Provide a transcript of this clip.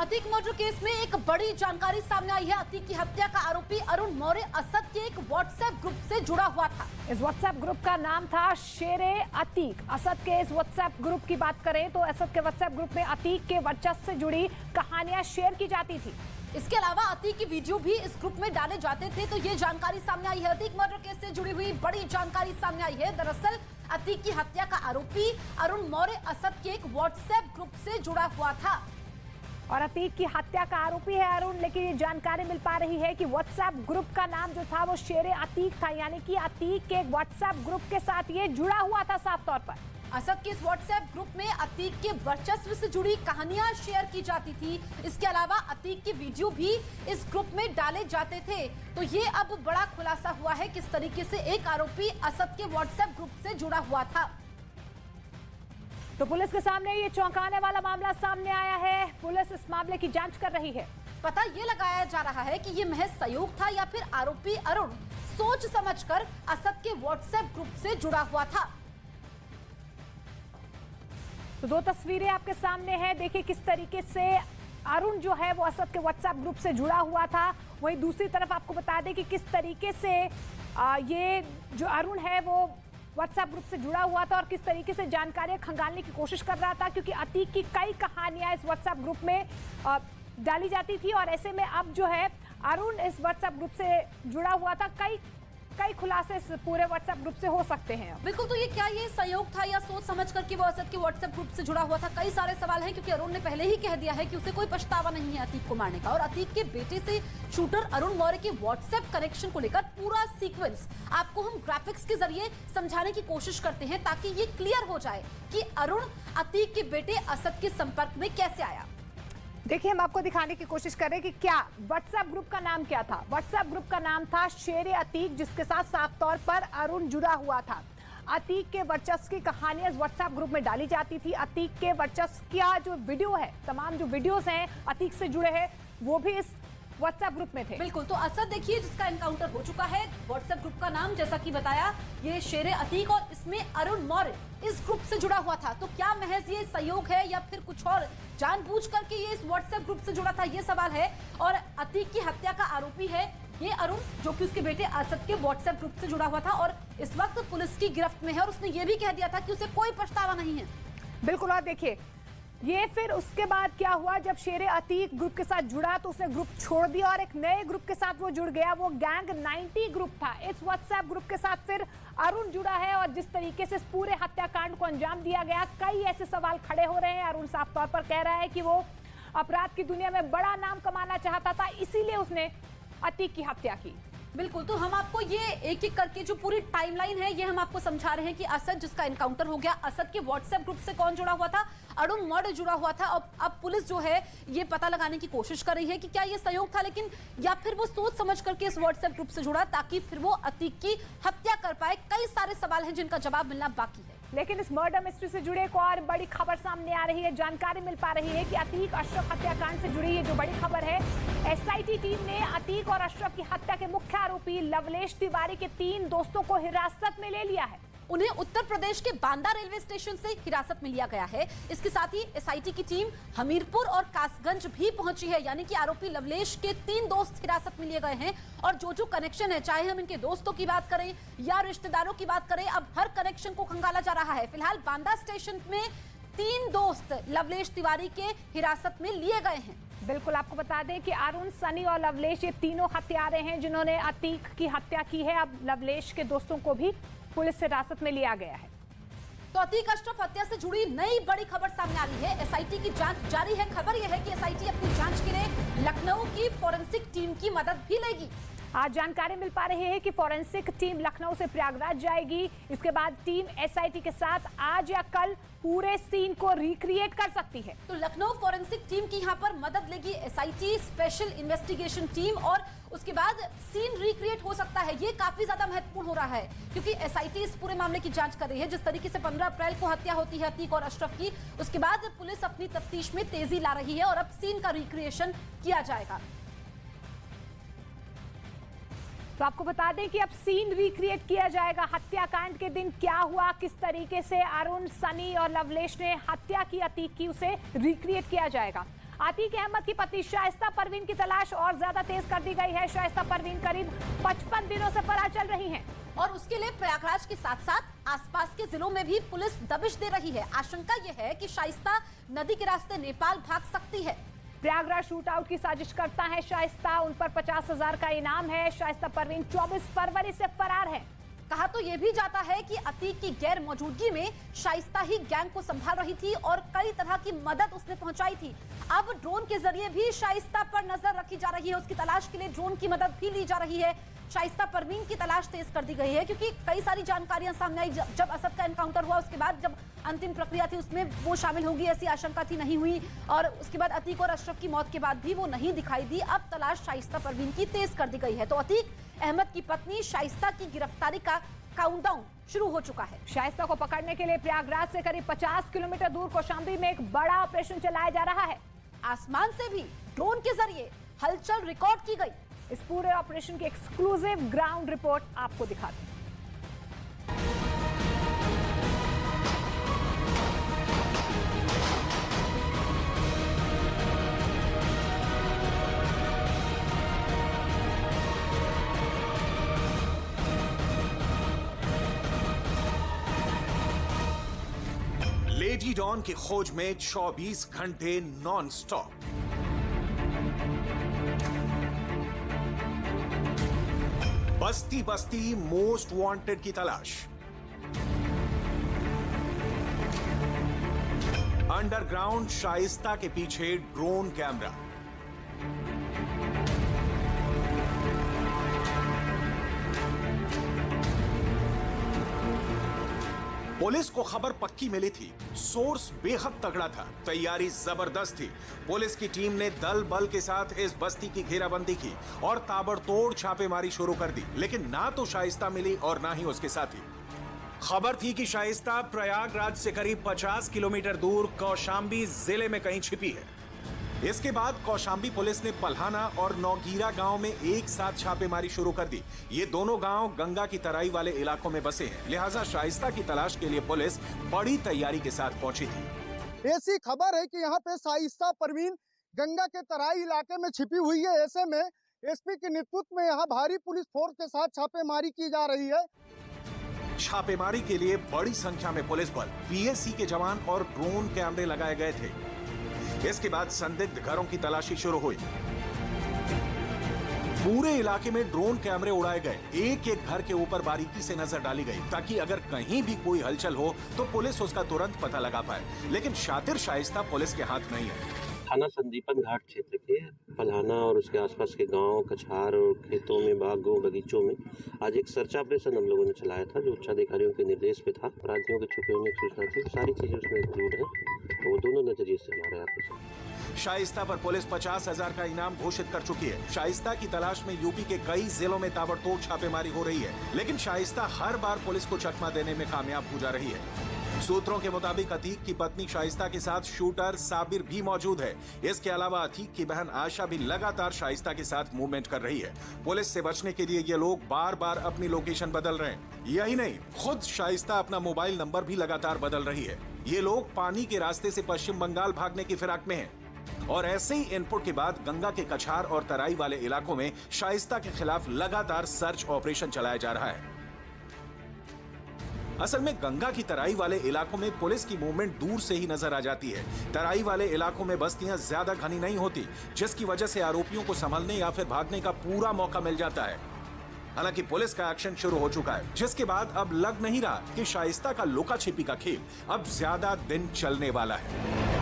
Atiq murder case में एक बड़ी जानकारी सामने आई है। अतीक की हत्या का आरोपी अरुण मौर्य असद के एक व्हाट्सएप ग्रुप से जुड़ा हुआ था। इस व्हाट्सएप ग्रुप का नाम था शेरे अतीक। असद के इस व्हाट्सएप ग्रुप की बात करें तो असद के व्हाट्सएप ग्रुप में अतीक के वर्चस्व से जुड़ी कहानियां शेयर की जाती थी। इसके अलावा अतीक की वीडियो भी इस ग्रुप में डाले जाते थे। तो ये जानकारी सामने आई है। अतीक मर्डर केस से जुड़ी हुई बड़ी जानकारी सामने आई है। दरअसल अतीक की हत्या का आरोपी अरुण मौर्य असद के एक व्हाट्सएप ग्रुप से जुड़ा हुआ था और अतीक की हत्या का आरोपी है अरुण, लेकिन ये जानकारी मिल पा रही है कि व्हाट्सएप ग्रुप का नाम जो था वो शेरे अतीक था, यानी कि अतीक के एक व्हाट्सएप ग्रुप के साथ ये जुड़ा हुआ था साफ तौर पर। असद के इस व्हाट्सएप ग्रुप में अतीक के वर्चस्व से जुड़ी कहानियां शेयर की जाती थी। इसके अलावा अतीक की वीडियो भी इस ग्रुप में डाले जाते थे। तो ये अब बड़ा खुलासा हुआ है किस तरीके से एक आरोपी असद के व्हाट्सएप ग्रुप से जुड़ा हुआ था। तो पुलिस के सामने ये चौंकाने वाला मामला सामने आया है। पुलिस इस मामले की जांच कर रही है। पता ये लगाया जा रहा है कि ये महज सहयोग था या फिर आरोपी अरुण सोच समझकर असद के व्हाट्सएप ग्रुप से जुड़ा हुआ था। तो दो तस्वीरें आपके सामने हैं। देखिए किस तरीके से अरुण जो है वो असद के व्हाट्सएप ग्रुप से जुड़ा हुआ था। वहीं दूसरी तरफ आपको बता दें कि किस तरीके से ये जो अरुण है वो व्हाट्सएप ग्रुप से जुड़ा हुआ था और किस तरीके से जानकारियां खंगालने की कोशिश कर रहा था, क्योंकि अतीक की कई कहानियां इस व्हाट्सएप ग्रुप में डाली जाती थी। और ऐसे में अब जो है अरुण इस व्हाट्सएप ग्रुप से जुड़ा हुआ था। कई खुलासे इस पूरे व्हाट्सएप ग्रुप से हो सकते हैं। बिल्कुल। तो ये क्या ये सहयोग था या सोच समझ कर कि वो असद के व्हाट्सएप ग्रुप से जुड़ा हुआ था? कई सारे सवाल हैं, क्योंकि अरुण ने पहले ही कह दिया है कि उसे कोई पछतावा नहीं है अतीक को मारने का। और अतीक के बेटे से शूटर अरुण मौर्य के व्हाट्सएप कनेक्शन को लेकर पूरा सीक्वेंस आपको हम ग्राफिक्स के जरिए समझाने की कोशिश करते हैं, ताकि ये क्लियर हो जाए कि अरुण अतीक के बेटे असद के संपर्क में कैसे आया। देखिए हम आपको दिखाने की कोशिश कर रहे हैं कि क्या व्हाट्सएप ग्रुप का नाम क्या था। व्हाट्सएप ग्रुप का नाम था शेरे अतीक, जिसके साथ साफ तौर पर अरुण जुड़ा हुआ था। अतीक के वर्चस्व की कहानियां इस व्हाट्सएप ग्रुप में डाली जाती थी। अतीक के वर्चस्व का जो वीडियो है, तमाम जो वीडियोस हैं अतीक से जुड़े हैं, वो भी इस व्हाट्सएप ग्रुप में थे। बिल्कुल। तो असद देखिए जिसका एनकाउंटर हो चुका है, व्हाट्सएप ग्रुप का नाम जैसा कि बताया ये शेरे अतीक, और इसमें अरुण मौर्य इस ग्रुप से जुड़ा हुआ था। तो क्या महज ये सहयोग है या फिर कुछ और जानबूझ करके ये इस व्हाट्सएप ग्रुप से जुड़ा था, ये सवाल है। और अतीक की हत्या का आरोपी है ये अरुण, जो कि उसके बेटे असद के व्हाट्सएप ग्रुप से जुड़ा हुआ था और इस वक्त पुलिस की गिरफ्त में है। और उसने ये भी कह दिया था कि उसे कोई पछतावा नहीं है। बिल्कुल। और देखिए ये फिर उसके बाद क्या हुआ, जब शेरे अतीक ग्रुप के साथ जुड़ा तो उसने ग्रुप छोड़ दिया और एक नए ग्रुप के साथ वो जुड़ गया। वो गैंग 90 ग्रुप था। इस व्हाट्सएप ग्रुप के साथ फिर अरुण जुड़ा है और जिस तरीके से इस पूरे हत्याकांड को अंजाम दिया गया, कई ऐसे सवाल खड़े हो रहे हैं। अरुण साफ तौर पर कह रहा है कि वो अपराध की दुनिया में बड़ा नाम कमाना चाहता था, इसीलिए उसने अतीक की हत्या की। बिल्कुल। तो हम आपको ये एक एक करके जो पूरी टाइमलाइन है ये हम आपको समझा रहे हैं कि असद जिसका एनकाउंटर हो गया, असद के व्हाट्सएप ग्रुप से कौन जुड़ा हुआ था? अरुण मौर्य जुड़ा हुआ था। अब पुलिस जो है ये पता लगाने की कोशिश कर रही है कि क्या ये सहयोग था, लेकिन या फिर वो सोच समझ करके इस व्हाट्सएप ग्रुप से जुड़ा ताकि फिर वो अतीक की हत्या कर पाए। कई सारे सवाल हैं जिनका जवाब मिलना बाकी है। लेकिन इस मर्डर मिस्ट्री से जुड़े एक और बड़ी खबर सामने आ रही है। जानकारी मिल पा रही है कि अतीक अशरफ हत्याकांड से जुड़ी ये जो बड़ी खबर है, एसआईटी टीम ने अतीक और अशरफ की हत्या के मुख्य आरोपी लवलेश तिवारी के 3 दोस्तों को हिरासत में ले लिया है। उन्हें उत्तर प्रदेश के बांदा रेलवे स्टेशन से हिरासत में लिया गया है। इसके साथ ही एसआईटी की टीम हमीरपुर और कासगंज भी पहुंची है, यानी कि आरोपी लवलेश के 3 दोस्त हिरासत में लिए गए हैं। और जो कनेक्शन है, चाहे हम इनके दोस्तों की बात करें या रिश्तेदारों की बात करें, अब हर कनेक्शन को खंगाला जा रहा है। फिलहाल बांदा स्टेशन में 3 दोस्त लवलेश तिवारी के हिरासत में लिए गए हैं। बिल्कुल। आपको बता दें कि अरुण, सनी और लवलेश ये तीनों हत्यारे हैं जिन्होंने अतीक की हत्या की है। अब लवलेश के दोस्तों को भी पुलिस से हिरासत में लिया गया है। तो अतीक अशरफ हत्या से जुड़ी नई बड़ी खबर सामने आ रही है। एसआईटी की जांच जारी है। खबर यह है कि एसआईटी अपनी जांच के लिए लखनऊ की फोरेंसिक टीम की मदद भी लेगी। आज जानकारी मिल पा रही है कि फोरेंसिक टीम लखनऊ से प्रयागराज जाएगी। इसके बाद टीम एसआईटी के साथ आज या कल पूरे सीन को रिक्रिएट कर सकती है। तो लखनऊ फोरेंसिक टीम की यहाँ पर मदद लेगी एसआईटी, स्पेशल इन्वेस्टिगेशन टीम, और उसके बाद सीन रिक्रिएट हो सकता है। ये काफी ज्यादा महत्वपूर्ण हो रहा है, क्योंकि एसआईटी इस पूरे मामले की जांच कर रही है। जिस तरीके से 15 अप्रैल को हत्या होती है अतीक और अशरफ की, उसके बाद पुलिस अपनी तफ्तीश में तेजी ला रही है और अब सीन का रिक्रिएशन किया जाएगा। तो आपको बता दें कि अब सीन रिक्रिएट किया जाएगा। हत्याकांड के दिन क्या हुआ, किस तरीके से अरुण, सनी और लवलेश ने हत्या की अतीक की, उसे रिक्रिएट किया जाएगा। अतीक अहमद की पत्नी शाइस्ता परवीन की तलाश और ज्यादा तेज कर दी गई है। शाइस्ता परवीन करीब 55 दिनों से फरार चल रही हैं। और उसके लिए प्रयागराज के साथ साथ आसपास के जिलों में भी पुलिस दबिश दे रही है। आशंका यह है कि शाइस्ता नदी के रास्ते नेपाल भाग सकती है। प्रयागराज शूट आउट की साजिश करता है शाइस्ता, उन पर 50,000 का इनाम है। शाइस्ता परवीन 24 फरवरी से फरार है। कहा तो यह भी जाता है कि अतीक की गैर मौजूदगी में शाइस्ता ही गैंग को संभाल रही थी और कई तरह की मदद उसने पहुंचाई थी। अब ड्रोन के जरिए भी शाइस्ता पर नजर रखी जा रही है। उसकी तलाश के लिए ड्रोन की मदद भी ली जा रही है। शाइस्ता परवीन की तलाश तेज कर दी गई है क्योंकि कई सारी जानकारियां सामने आई। जब असद का एनकाउंटर हुआ उसके बाद जब अंतिम प्रक्रिया थी उसमें वो शामिल होगी ऐसी आशंका थी, नहीं हुई। और उसके बाद अतीक और अशरफ की मौत के बाद भी वो नहीं दिखाई दी। अब तलाश शाइस्ता परवीन की तेज कर दी गई है। तो अतीक अहमद की पत्नी शाइस्ता की गिरफ्तारी का काउंटडाउन शुरू हो चुका है। शाइस्ता को पकड़ने के लिए प्रयागराज से करीब 50 किलोमीटर दूर कौशाम्बी में एक बड़ा ऑपरेशन चलाया जा रहा है। आसमान से भी ड्रोन के जरिए हलचल रिकॉर्ड की गई। इस पूरे ऑपरेशन की एक्सक्लूसिव ग्राउंड रिपोर्ट आपको दिखाते हैं। लेडी डॉन की खोज में 24 घंटे नॉन स्टॉप। बस्ती बस्ती मोस्ट वांटेड की तलाश। अंडरग्राउंड शाइस्ता के पीछे ड्रोन कैमरा। पुलिस को खबर पक्की मिली थी, सोर्स बेहद तगड़ा था, तैयारी जबरदस्त थी। पुलिस की टीम ने दल बल के साथ इस बस्ती की घेराबंदी की और ताबड़तोड़ छापेमारी शुरू कर दी। लेकिन ना तो शाइस्ता मिली और ना ही उसके साथी। खबर थी कि शाइस्ता प्रयागराज से करीब 50 किलोमीटर दूर कौशाम्बी जिले में कहीं छिपी है। इसके बाद कौशाम्बी पुलिस ने पल्हाना और नौगीरा गांव में एक साथ छापेमारी शुरू कर दी। ये दोनों गांव गंगा की तराई वाले इलाकों में बसे हैं, लिहाजा शाइस्ता की तलाश के लिए पुलिस बड़ी तैयारी के साथ पहुंची थी। ऐसी खबर है कि यहाँ पे शाइस्ता परवीन गंगा के तराई इलाके में छिपी हुई है। ऐसे में एसपी के नेतृत्व में यहाँ भारी पुलिस फोर्स के साथ छापेमारी की जा रही है। छापेमारी के लिए बड़ी संख्या में पुलिस बल, पीएसी के जवान और ड्रोन कैमरे लगाए गए थे। इसके बाद संदिग्ध घरों की तलाशी शुरू हुई। पूरे इलाके में ड्रोन कैमरे उड़ाए गए। एक एक घर के ऊपर बारीकी से नजर डाली गई ताकि अगर कहीं भी कोई हलचल हो तो पुलिस उसका तुरंत पता लगा पाए। लेकिन शातिर शाइस्ता पुलिस के हाथ नहीं है। थाना संदीपन घाट क्षेत्र के पल्हाना और उसके आसपास के गांव, कछार और खेतों में, बागों, बगीचों में आज एक सर्च ऑपरेशन हम लोगों ने चलाया था, जो उच्चाधिकारियों के निर्देश पे था। अपराधियों के छुपे होने की सूचना थी, सारी चीजें उसमें इंक्लूड है। तो वो दोनों नजरिए से हमारे ऑपरेशन। शाइस्ता पर पुलिस 50,000 का इनाम घोषित कर चुकी है। शाइस्ता की तलाश में यूपी के कई जिलों में ताबड़तोड़ छापेमारी हो रही है, लेकिन शाइस्ता हर बार पुलिस को चकमा देने में कामयाब हो जा रही है। सूत्रों के मुताबिक अतीक की पत्नी शाइस्ता के साथ शूटर साबिर भी मौजूद है। इसके अलावा अतीक की बहन आशा भी लगातार शाइस्ता के साथ मूवमेंट कर रही है। पुलिस से बचने के लिए ये लोग बार बार अपनी लोकेशन बदल रहे हैं। यही नहीं, खुद शाइस्ता अपना मोबाइल नंबर भी लगातार बदल रही है। ये लोग पानी के रास्ते से पश्चिम बंगाल भागने की फिराक में हैं। और ऐसे ही इनपुट के बाद गंगा के कछार और तराई वाले इलाकों में शाइस्ता के खिलाफ लगातार सर्च ऑपरेशन चलाया जा रहा है। असल में गंगा की तराई वाले इलाकों में पुलिस की मूवमेंट दूर से ही नजर आ जाती है। तराई वाले इलाकों में बस्तियां ज्यादा घनी नहीं होती, जिसकी वजह से आरोपियों को संभलने या फिर भागने का पूरा मौका मिल जाता है। हालांकि पुलिस का एक्शन शुरू हो चुका है, जिसके बाद अब लग नहीं रहा कि शाइस्ता का लुका छिपी का खेल अब ज्यादा दिन चलने वाला है।